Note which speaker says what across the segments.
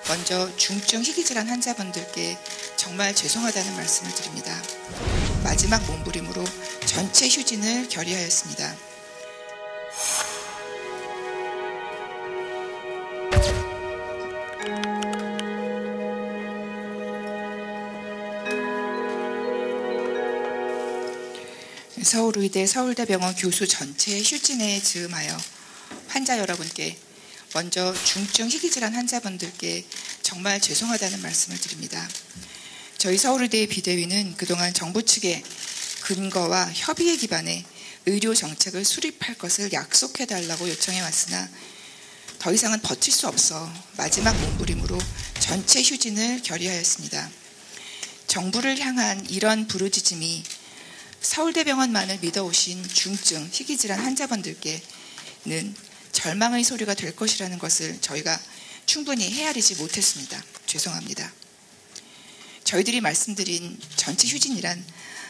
Speaker 1: 먼저 중증 희귀질환 환자분들께 정말 죄송하다는 말씀을 드립니다. 마지막 몸부림으로 전체 휴진을 결의하였습니다. 서울의대 서울대병원 교수 전체 휴진에 즈음하여 환자 여러분께 먼저 중증 희귀질환 환자분들께 정말 죄송하다는 말씀을 드립니다. 저희 서울의대 비대위는 그동안 정부 측의 근거와 협의에 기반해 의료 정책을 수립할 것을 약속해달라고 요청해왔으나 더 이상은 버틸 수 없어 마지막 몸부림으로 전체 휴진을 결의하였습니다. 정부를 향한 이런 부르짖음이 서울대병원만을 믿어오신 중증 희귀질환 환자분들께는 절망의 소리가 될 것이라는 것을 저희가 충분히 헤아리지 못했습니다. 죄송합니다. 저희들이 말씀드린 전체 휴진이란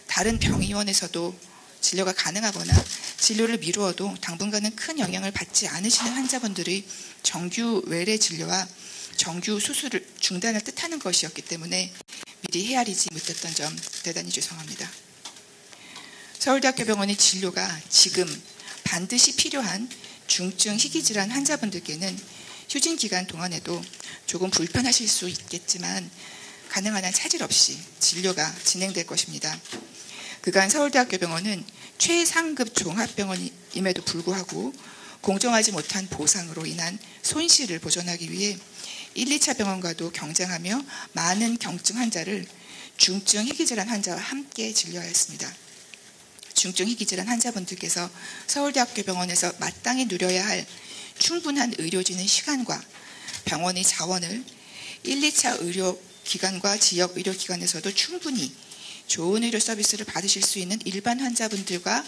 Speaker 1: 다른 병의원에서도 진료가 가능하거나 진료를 미루어도 당분간은 큰 영향을 받지 않으시는 환자분들의 정규 외래 진료와 정규 수술 중단을 뜻하는 것이었기 때문에 미리 헤아리지 못했던 점 대단히 죄송합니다. 서울대학교 병원의 진료가 지금 반드시 필요한 중증 희귀질환 환자분들께는 휴진 기간 동안에도 조금 불편하실 수 있겠지만 가능한 한 차질 없이 진료가 진행될 것입니다. 그간 서울대학교 병원은 최상급 종합병원임에도 불구하고 공정하지 못한 보상으로 인한 손실을 보전하기 위해 1, 2차 병원과도 경쟁하며 많은 경증 환자를 중증 희귀질환 환자와 함께 진료하였습니다. 중증 희귀질환 환자분들께서 서울대학교 병원에서 마땅히 누려야 할 충분한 의료진의 시간과 병원의 자원을 1, 2차 의료기관과 지역 의료기관에서도 충분히 좋은 의료 서비스를 받으실 수 있는 일반 환자분들과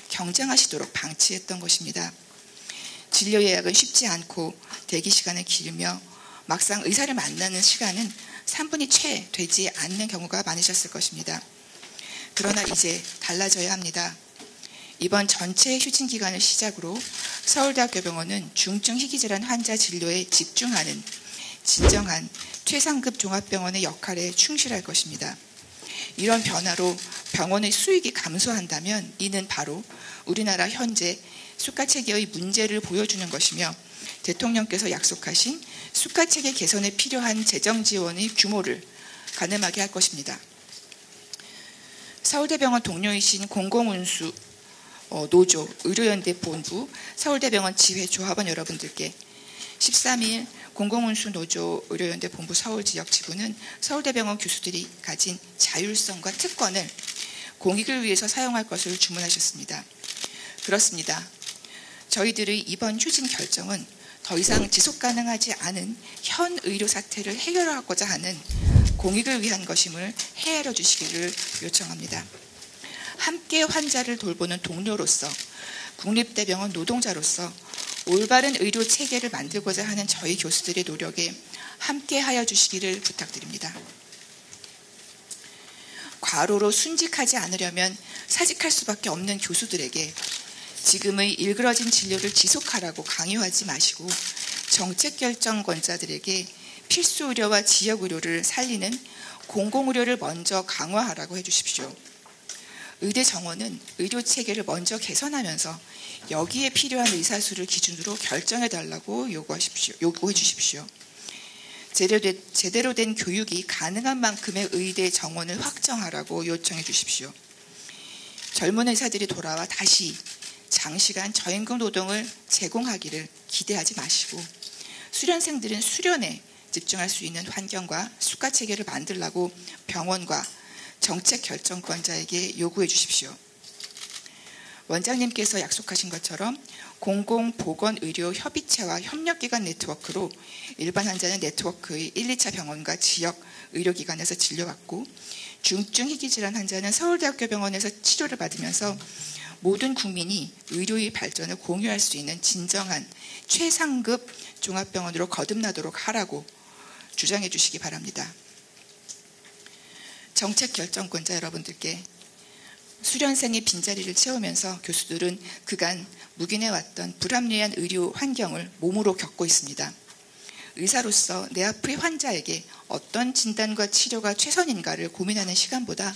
Speaker 1: 경쟁하시도록 방치했던 것입니다. 진료 예약은 쉽지 않고 대기 시간은 길며 막상 의사를 만나는 시간은 3분이 채 되지 않는 경우가 많으셨을 것입니다. 그러나 이제 달라져야 합니다. 이번 전체 휴진 기간을 시작으로 서울대학교 병원은 중증 희귀질환 환자 진료에 집중하는 진정한 최상급 종합병원의 역할에 충실할 것입니다. 이런 변화로 병원의 수익이 감소한다면 이는 바로 우리나라 현재 수가체계의 문제를 보여주는 것이며 대통령께서 약속하신 수가체계 개선에 필요한 재정 지원의 규모를 가늠하게 할 것입니다. 서울대병원 동료이신 공공운수 노조, 의료연대 본부, 서울대병원 지회조합원 여러분들께 13일 공공운수 노조 의료연대 본부 서울지역 지부는 서울대병원 교수들이 가진 자율성과 특권을 공익을 위해서 사용할 것을 주문하셨습니다. 그렇습니다. 저희들의 이번 휴진 결정은 더 이상 지속 가능하지 않은 현 의료 사태를 해결하고자 하는 공익을 위한 것임을 헤아려 주시기를 요청합니다. 함께 환자를 돌보는 동료로서 국립대병원 노동자로서 올바른 의료 체계를 만들고자 하는 저희 교수들의 노력에 함께하여 주시기를 부탁드립니다. 과로로 순직하지 않으려면 사직할 수밖에 없는 교수들에게 지금의 일그러진 진료를 지속하라고 강요하지 마시고 정책결정권자들에게 필수 의료와 지역 의료를 살리는 공공의료를 먼저 강화하라고 해주십시오. 의대 정원은 의료 체계를 먼저 개선하면서 여기에 필요한 의사수를 기준으로 결정해달라고 요구해 주십시오. 제대로 된 교육이 가능한 만큼의 의대 정원을 확정하라고 요청해 주십시오. 젊은 의사들이 돌아와 다시 장시간 저임금 노동을 제공하기를 기대하지 마시고 수련생들은 수련에 집중할 수 있는 환경과 수가체계를 만들라고 병원과 정책 결정권자에게 요구해 주십시오. 원장님께서 약속하신 것처럼 공공보건의료 협의체와 협력기관 네트워크로 일반 환자는 네트워크의 1, 2차 병원과 지역 의료기관에서 진료받고 중증 희귀질환 환자는 서울대학교 병원에서 치료를 받으면서 모든 국민이 의료의 발전을 공유할 수 있는 진정한 최상급 종합병원으로 거듭나도록 하라고 주장해 주시기 바랍니다. 정책 결정권자 여러분들께 수련생의 빈자리를 채우면서 교수들은 그간 묵인해왔던 불합리한 의료 환경을 몸으로 겪고 있습니다. 의사로서 내 앞의 환자에게 어떤 진단과 치료가 최선인가를 고민하는 시간보다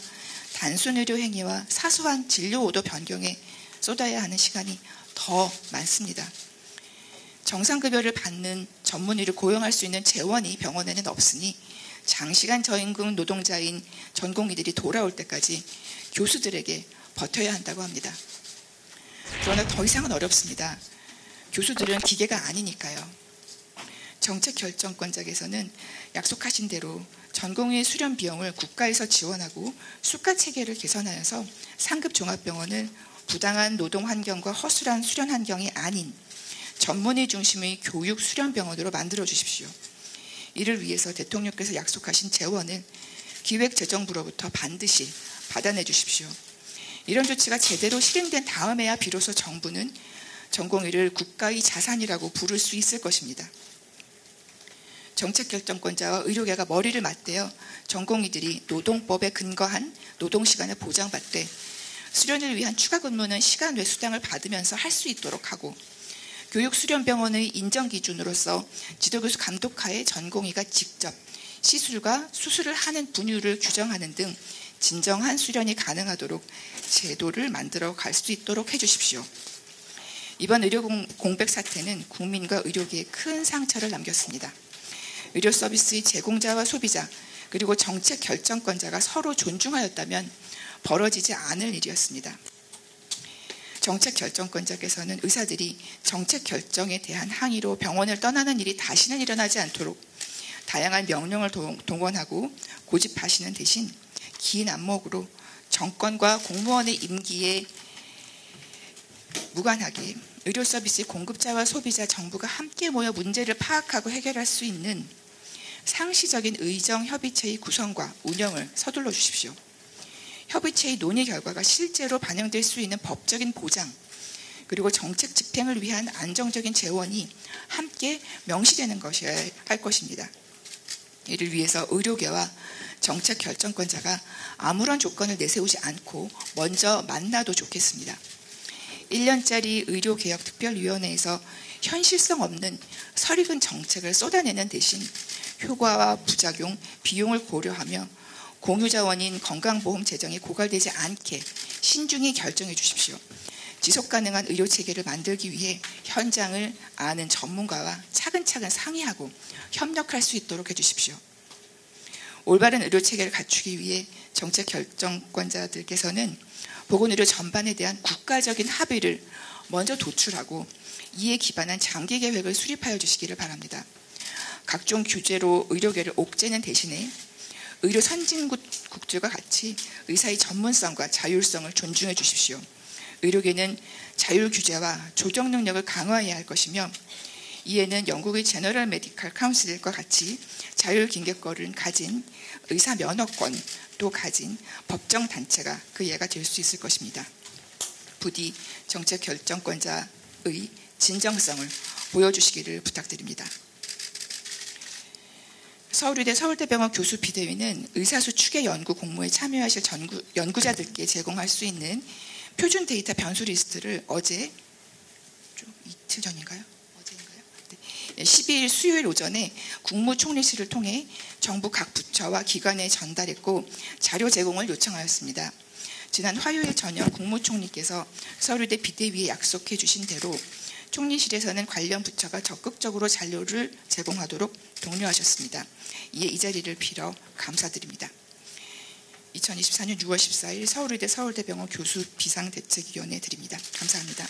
Speaker 1: 단순 의료 행위와 사소한 진료 오도 변경에 쏟아야 하는 시간이 더 많습니다. 정상급여를 받는 전문의를 고용할 수 있는 재원이 병원에는 없으니 장시간 저임금 노동자인 전공의들이 돌아올 때까지 교수들에게 버텨야 한다고 합니다. 그러나 더 이상은 어렵습니다. 교수들은 기계가 아니니까요. 정책결정권자께서는 약속하신 대로 전공의 수련 비용을 국가에서 지원하고 수가 체계를 개선하여서 상급 종합병원을 부당한 노동 환경과 허술한 수련 환경이 아닌 전문의 중심의 교육 수련 병원으로 만들어 주십시오. 이를 위해서 대통령께서 약속하신 재원을 기획재정부로부터 반드시 받아내 주십시오. 이런 조치가 제대로 실행된 다음에야 비로소 정부는 전공의를 국가의 자산이라고 부를 수 있을 것입니다. 정책결정권자와 의료계가 머리를 맞대어 전공의들이 노동법에 근거한 노동시간을 보장받되 수련을 위한 추가 근무는 시간 외 수당을 받으면서 할 수 있도록 하고 교육수련병원의 인정기준으로서 지도교수 감독하에 전공의가 직접 시술과 수술을 하는 분유를 규정하는 등 진정한 수련이 가능하도록 제도를 만들어 갈 수 있도록 해주십시오. 이번 의료 공백 사태는 국민과 의료계에 큰 상처를 남겼습니다. 의료 서비스의 제공자와 소비자 그리고 정책 결정권자가 서로 존중하였다면 벌어지지 않을 일이었습니다. 정책 결정권자께서는 의사들이 정책 결정에 대한 항의로 병원을 떠나는 일이 다시는 일어나지 않도록 다양한 명령을 동원하고 고집하시는 대신 긴 안목으로 정권과 공무원의 임기에 무관하게 의료 서비스 공급자와 소비자 정부가 함께 모여 문제를 파악하고 해결할 수 있는 상시적인 의정 협의체의 구성과 운영을 서둘러 주십시오. 협의체의 논의 결과가 실제로 반영될 수 있는 법적인 보장 그리고 정책 집행을 위한 안정적인 재원이 함께 명시되는 것이어야 할 것입니다. 이를 위해서 의료계와 정책 결정권자가 아무런 조건을 내세우지 않고 먼저 만나도 좋겠습니다. 1년짜리 의료개혁특별위원회에서 현실성 없는 설익은 정책을 쏟아내는 대신 효과와 부작용, 비용을 고려하며 공유자원인 건강보험 재정이 고갈되지 않게 신중히 결정해 주십시오. 지속가능한 의료체계를 만들기 위해 현장을 아는 전문가와 차근차근 상의하고 협력할 수 있도록 해주십시오. 올바른 의료체계를 갖추기 위해 정책결정권자들께서는 보건의료 전반에 대한 국가적인 합의를 먼저 도출하고 이에 기반한 장기계획을 수립하여 주시기를 바랍니다. 각종 규제로 의료계를 옥죄는 대신에 의료 선진국들과 같이 의사의 전문성과 자율성을 존중해 주십시오. 의료계는 자율 규제와 조정 능력을 강화해야 할 것이며 이에는 영국의 제너럴 메디컬 카운슬과 같이 자율 긴급권을 가진 의사 면허권도 가진 법정 단체가 그 예가 될 수 있을 것입니다. 부디 정책 결정권자의 진정성을 보여주시기를 부탁드립니다. 서울의대 서울대병원 교수 비대위는 의사수 추계 연구 공모에 참여하실 연구자들께 제공할 수 있는 표준 데이터 변수 리스트를 어제 좀 이틀 전인가요? 어제인가요? 네. 12일 수요일 오전에 국무총리실을 통해 정부 각 부처와 기관에 전달했고 자료 제공을 요청하였습니다. 지난 화요일 저녁 국무총리께서 서울의대 비대위에 약속해 주신 대로 총리실에서는 관련 부처가 적극적으로 자료를 제공하도록 독려하셨습니다. 이에 이 자리를 빌어 감사드립니다. 2024년 6월 14일 서울의대 서울대병원 교수 비상대책위원회 드립니다. 감사합니다.